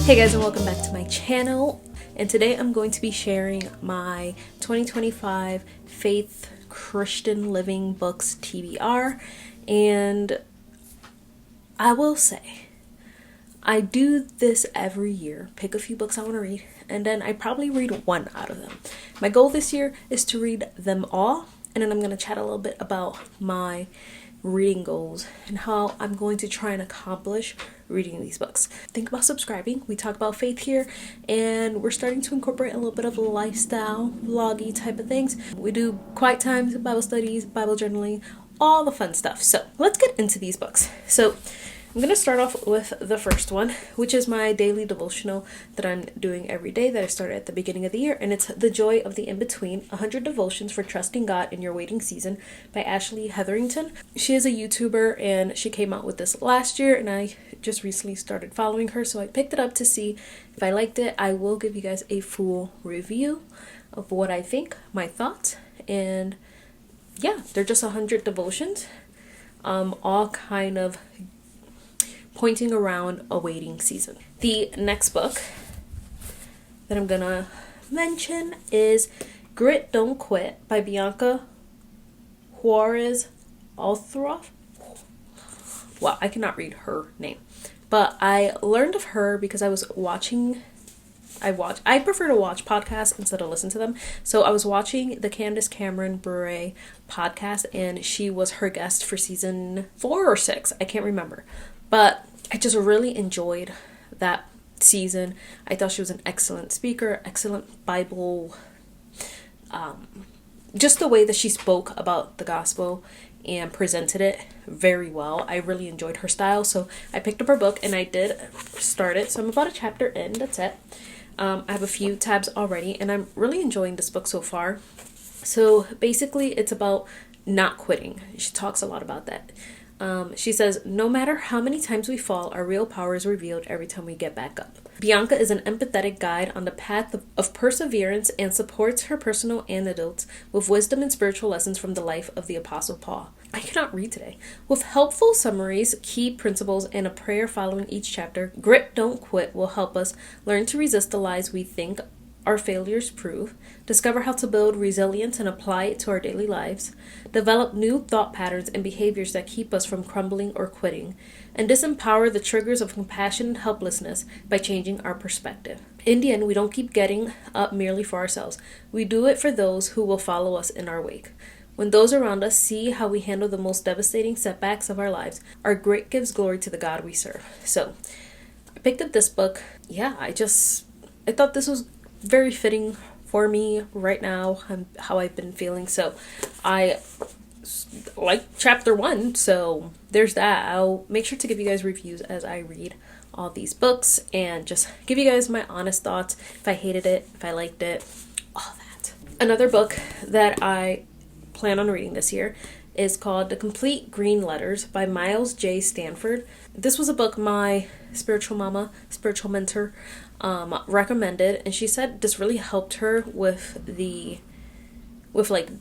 Hey guys, and welcome back to my channel. And today I'm going to be sharing my 2025 Faith Christian Living Books TBR. And I will say, I do this every year. Pick a few books I want to read, and then I probably read one out of them. My goal this year is to read them all, and then I'm going to chat a little bit about my reading goals and how I'm going to try and accomplish reading these books. Think about subscribing. We talk about faith here, and we're starting to incorporate a little bit of lifestyle vloggy type of things. We do quiet times, Bible studies, Bible journaling, all the fun stuff. So let's get into these books. So I'm going to start off with the first one, which is my daily devotional that I'm doing every day that I started at the beginning of the year. And it's The Joy of the In-Between, 100 Devotions for Trusting God in Your Waiting Season by Ashley Hetherington. She is a YouTuber and she came out with this last year, and I just recently started following her. So I picked it up to see if I liked it. I will give you guys a full review of what I think, my thoughts. And yeah, they're just 100 devotions, all kind of pointing around a waiting season. The next book that I'm gonna mention is Grit Don't Quit by Bianca Juarez Althroff. Wow, I cannot read her name. But I learned of her because I prefer to watch podcasts instead of listen to them. So I was watching the Candace Cameron Bure podcast, and she was her guest for season 4 or 6. I can't remember. But I just really enjoyed that season. I thought she was an excellent speaker, excellent Bible, just the way that she spoke about the gospel and presented it very well. I really enjoyed her style. So I picked up her book and I did start it. So I'm about a chapter in, that's it. I have a few tabs already, and I'm really enjoying this book so far. So basically it's about not quitting. She talks a lot about that. She says, no matter how many times we fall, our real power is revealed every time we get back up. Bianca is an empathetic guide on the path of perseverance and supports her personal anecdotes with wisdom and spiritual lessons from the life of the Apostle Paul. I cannot read today. With helpful summaries, key principles, and a prayer following each chapter, Grit Don't Quit will help us learn to resist the lies we think our failures prove, discover how to build resilience and apply it to our daily lives, develop new thought patterns and behaviors that keep us from crumbling or quitting, and disempower the triggers of compassion and helplessness by changing our perspective. In the end, we don't keep getting up merely for ourselves. We do it for those who will follow us in our wake. When those around us see how we handle the most devastating setbacks of our lives, our grit gives glory to the God we serve. So, I picked up this book. Yeah, I thought this was very fitting for me right now, how I've been feeling. So I like chapter 1, so there's that. I'll make sure to give you guys reviews as I read all these books and just give you guys my honest thoughts, if I hated it, if I liked it, all that. Another book that I plan on reading this year is called The Complete Green Letters by Miles J. Stanford. This was a book my spiritual mentor, recommended, and she said this really helped her with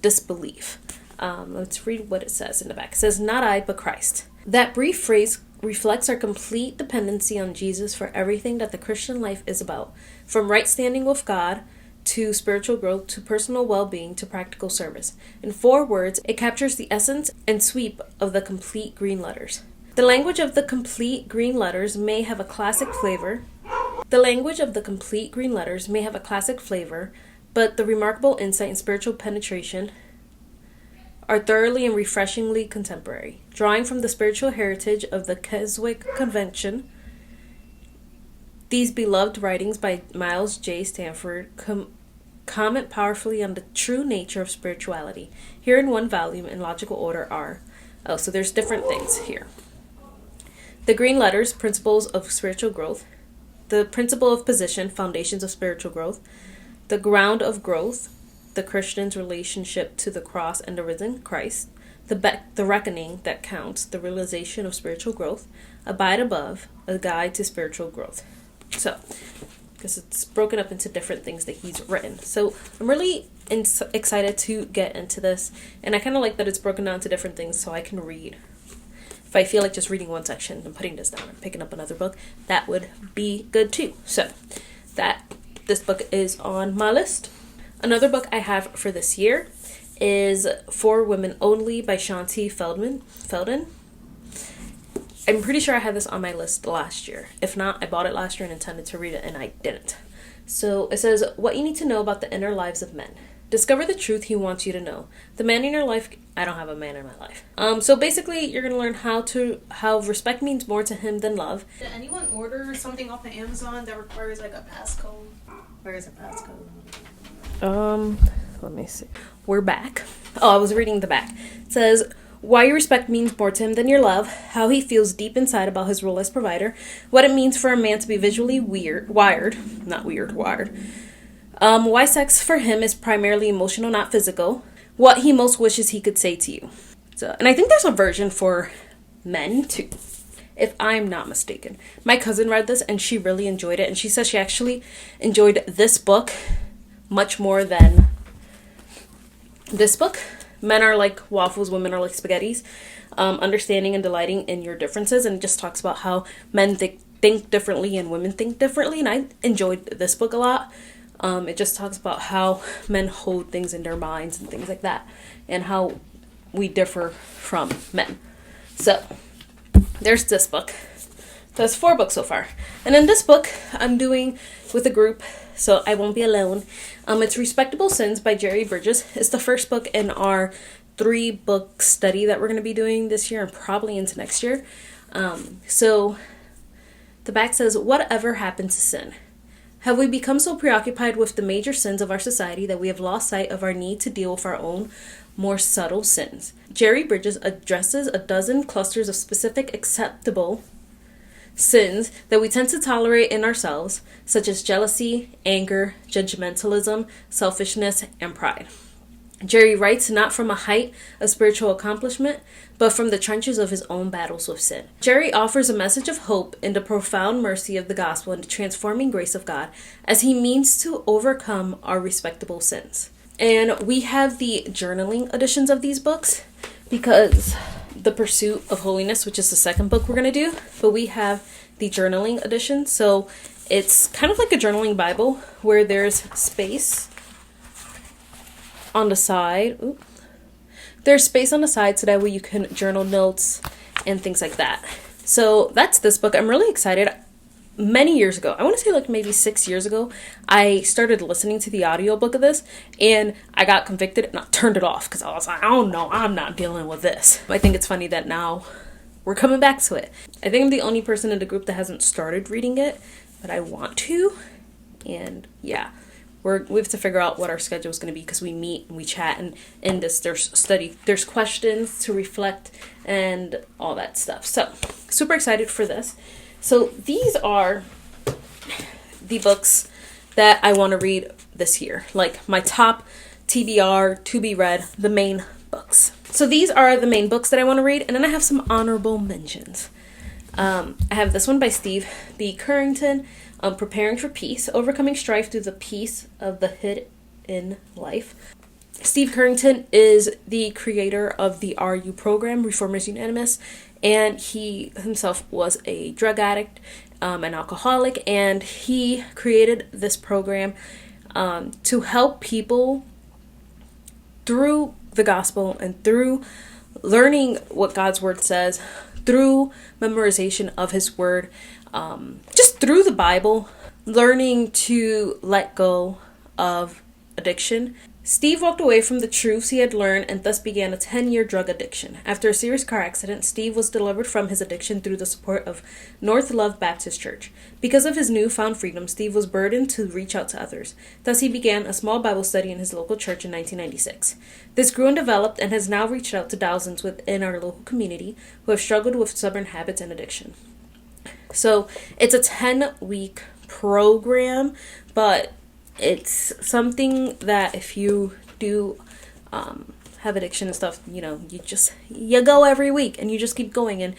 disbelief. Let's read what it says in the back. It says, "Not I, but Christ." That brief phrase reflects our complete dependency on Jesus for everything that the Christian life is about, from right standing with God to spiritual growth, to personal well-being, to practical service. In 4 words, it captures the essence and sweep of the complete green letters. The language of the complete green letters may have a classic flavor. But the remarkable insight and spiritual penetration are thoroughly and refreshingly contemporary. Drawing from the spiritual heritage of the Keswick Convention, these beloved writings by Miles J. Stanford comment powerfully on the true nature of spirituality. Here in one volume in logical order are, so there's different things here. The Green Letters, Principles of Spiritual Growth. The Principle of Position, Foundations of Spiritual Growth. The Ground of Growth, the Christian's relationship to the cross and the risen Christ. The Reckoning That Counts, the realization of spiritual growth. Abide Above, a guide to spiritual growth. So, because it's broken up into different things that he's written. So I'm really excited to get into this, and I kind of like that it's broken down to different things so I can read if I feel like just reading one section and putting this down and picking up another book, that would be good too. So this book is on my list. Another book I have for this year is For Women Only by Shanti Felden. I'm pretty sure I had this on my list last year. If not, I bought it last year and intended to read it, and I didn't. So it says, what you need to know about the inner lives of men. Discover the truth he wants you to know. The man in your life... I don't have a man in my life. So basically, you're going to learn how respect means more to him than love. Did anyone order something off of Amazon that requires like a passcode? Where is a passcode? Let me see. We're back. Oh, I was reading the back. It says, why your respect means more to him than your love, how he feels deep inside about his role as provider, what it means for a man to be visually wired, why sex for him is primarily emotional, not physical, what he most wishes he could say to you. So, and I think there's a version for men too, if I'm not mistaken. My cousin read this and she really enjoyed it, and she says she actually enjoyed this book much more than this book. Men are like waffles, women are like spaghettis. Understanding and delighting in your differences, and it just talks about how men think differently and women think differently, and I enjoyed this book a lot. It just talks about how men hold things in their minds and things like that, and how we differ from men. So there's this book. There's 4 books so far, and in this book I'm doing with a group, so I won't be alone. It's Respectable Sins by Jerry Bridges. It's the first book in our 3-book study that we're going to be doing this year and probably into next year. So the back says, whatever happened to sin? Have we become so preoccupied with the major sins of our society that we have lost sight of our need to deal with our own more subtle sins? Jerry Bridges addresses a dozen clusters of specific acceptable sins that we tend to tolerate in ourselves, such as jealousy, anger, judgmentalism, selfishness, and pride. Jerry writes not from a height of spiritual accomplishment, but from the trenches of his own battles with sin. Jerry offers a message of hope in the profound mercy of the gospel and the transforming grace of God as he means to overcome our respectable sins. And we have the journaling editions of these books because The Pursuit of Holiness, which is the second book we're going to do, but we have the journaling edition. So it's kind of like a journaling Bible where there's space on the side. There's space on the side so that way you can journal notes and things like that. So that's this book. I'm really excited. Many years ago, I want to say like maybe 6 years ago, I started listening to the audiobook of this, and I got convicted and I turned it off because I was like, I don't know, I'm not dealing with this. I think it's funny that now we're coming back to it. I think I'm the only person in the group that hasn't started reading it, but I want to. And yeah, we have to figure out what our schedule is going to be because we meet and we chat, and in this there's questions to reflect and all that stuff. So super excited for this. So these are the books that I want to read this year, like my top TBR, to be read, the main books. So these are the main books that I want to read, and then I have some honorable mentions. I have this one by Steve B. Currington, Preparing for Peace, Overcoming Strife Through the Peace of the Hidden Life. Steve Currington is the creator of the RU program, Reformers Unanimous, and he himself was a drug addict, an alcoholic, and he created this program to help people through the gospel and through learning what God's word says, through memorization of his word, just through the Bible, learning to let go of addiction. Steve walked away from the truths he had learned and thus began a 10-year drug addiction. After a serious car accident, Steve was delivered from his addiction through the support of North Love Baptist Church. Because of his newfound freedom, Steve was burdened to reach out to others. Thus, he began a small Bible study in his local church in 1996. This grew and developed and has now reached out to thousands within our local community who have struggled with stubborn habits and addiction. So, it's a 10-week program, but it's something that if you do have addiction and stuff, you go every week and you just keep going. And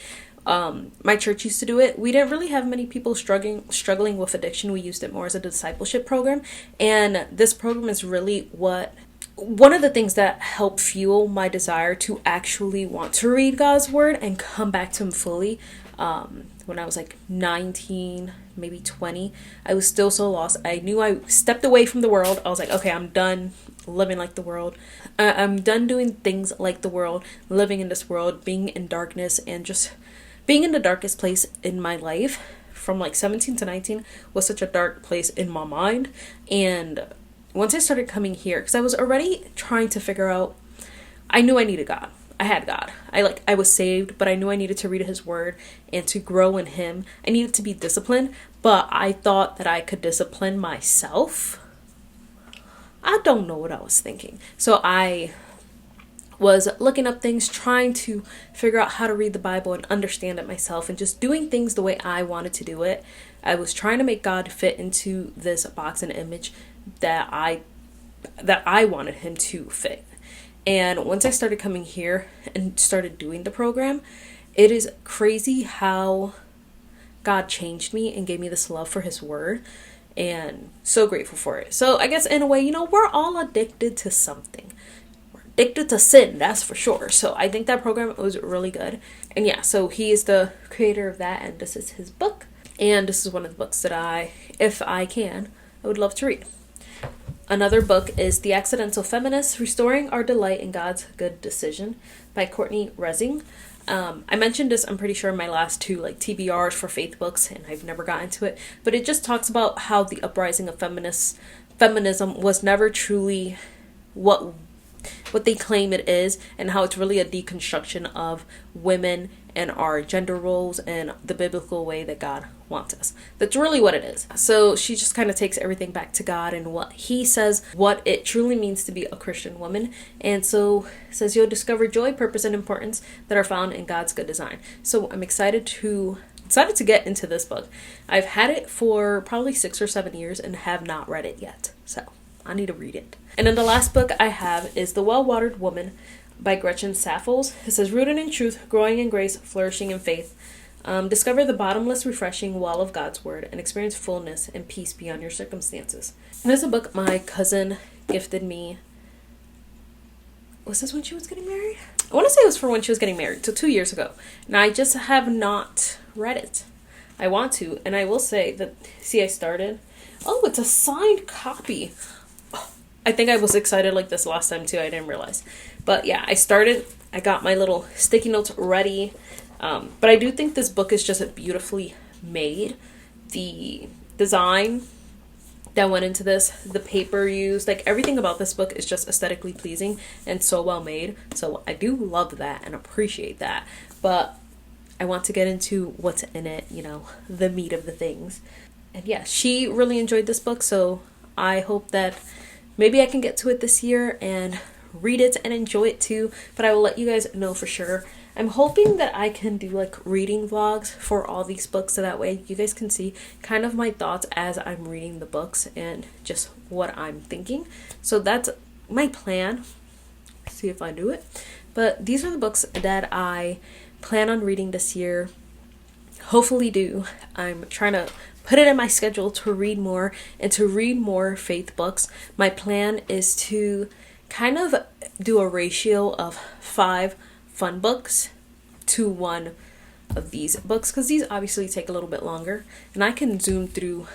my church used to do it. We didn't really have many people struggling with addiction. We used it more as a discipleship program, and this program is really what one of the things that helped fuel my desire to actually want to read God's word and come back to him fully, when I was like 19, maybe 20, I was still so lost. I knew I stepped away from the world. I was like, okay, I'm done living like the world. I'm done doing things like the world, living in this world, being in darkness, and just being in the darkest place in my life. From like 17 to 19 was such a dark place in my mind. And once I started coming here, because I was already trying to figure out, I knew I needed God. I had God. I was saved, but I knew I needed to read his word and to grow in him. I needed to be disciplined, but I thought that I could discipline myself. I don't know what I was thinking. So I was looking up things, trying to figure out how to read the Bible and understand it myself, and just doing things the way I wanted to do it. I was trying to make God fit into this box and image that I wanted him to fit. And once I started coming here and started doing the program, it is crazy how God changed me and gave me this love for his word, and so grateful for it. So I guess in a way, we're all addicted to something. We're addicted to sin, that's for sure. So I think that program was really good. And yeah, so he is the creator of that, and this is his book. And this is one of the books that if I can, I would love to read. Another book is The Accidental Feminist, Restoring Our Delight in God's Good Decision by Courtney Resing. I mentioned this, I'm pretty sure, in my last two TBRs for faith books, and I've never gotten to it. But it just talks about how the uprising of feminism was never truly what they claim it is, and how it's really a deconstruction of women and our gender roles and the biblical way that God wants us. That's really what it is. So she just kind of takes everything back to God and what he says, what it truly means to be a Christian woman. And so it says you'll discover joy, purpose, and importance that are found in God's good design. So I'm excited to get into this book. I've had it for probably 6 or 7 years and have not read it yet. So I need to read it. And then the last book I have is The Well-Watered Woman by Gretchen Saffels. It says, rooted in truth, growing in grace, flourishing in faith. Discover the bottomless, refreshing well of God's word and experience fullness and peace beyond your circumstances. And this is a book my cousin gifted me. Was this when she was getting married? I want to say it was for when she was getting married, so 2 years ago. And I just have not read it. I want to, and I will say that, I started. Oh, it's a signed copy. I think I was excited like this last time too. I didn't realize. But yeah, I started. I got my little sticky notes ready. But I do think this book is just beautifully made. The design that went into this, the paper used, everything about this book is just aesthetically pleasing and so well made. So I do love that and appreciate that. But I want to get into what's in it, the meat of the things. And yeah, she really enjoyed this book. So I hope that maybe I can get to it this year and read it and enjoy it too, but I will let you guys know for sure. I'm hoping that I can do reading vlogs for all these books, so that way you guys can see kind of my thoughts as I'm reading the books and just what I'm thinking. So that's my plan. See if I do it. But these are the books that I plan on reading this year. Hopefully do. I'm trying to put it in my schedule to read more and to read more faith books. My plan is to kind of do a ratio of 5 fun books to 1 of these books, because these obviously take a little bit longer and I can zoom through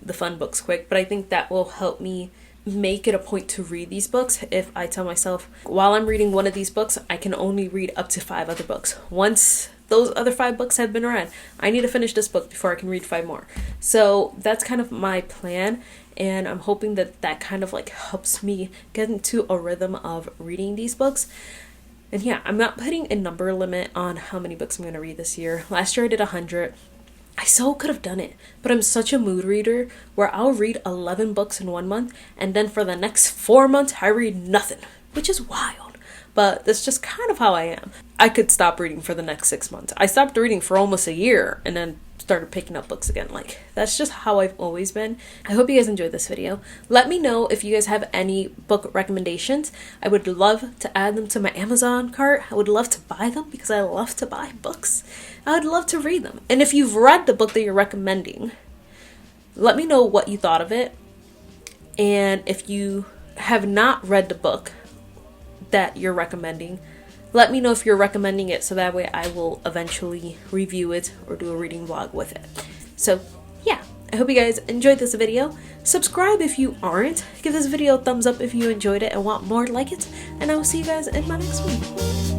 the fun books quick, but I think that will help me make it a point to read these books. If I tell myself while I'm reading one of these books, I can only read up to 5 other books. Once those other 5 books have been read, I need to finish this book before I can read 5 more. So that's kind of my plan, and I'm hoping that that kind of helps me get into a rhythm of reading these books. And yeah, I'm not putting a number limit on how many books I'm going to read this year. Last year I did 100. I so could have done it, but I'm such a mood reader where I'll read 11 books in 1 month, and then for the next 4 months I read nothing, which is wild. But that's just kind of how I am. I could stop reading for the next 6 months. I stopped reading for almost a year and then started picking up books again. That's just how I've always been. I hope you guys enjoyed this video. Let me know if you guys have any book recommendations. I would love to add them to my Amazon cart. I would love to buy them because I love to buy books. I would love to read them. And if you've read the book that you're recommending, let me know what you thought of it. And if you have not read the book that you're recommending, let me know if you're recommending it so that way I will eventually review it or do a reading vlog with it. So yeah, I hope you guys enjoyed this video. Subscribe if you aren't. Give this video a thumbs up if you enjoyed it and want more like it. And I will see you guys in my next one.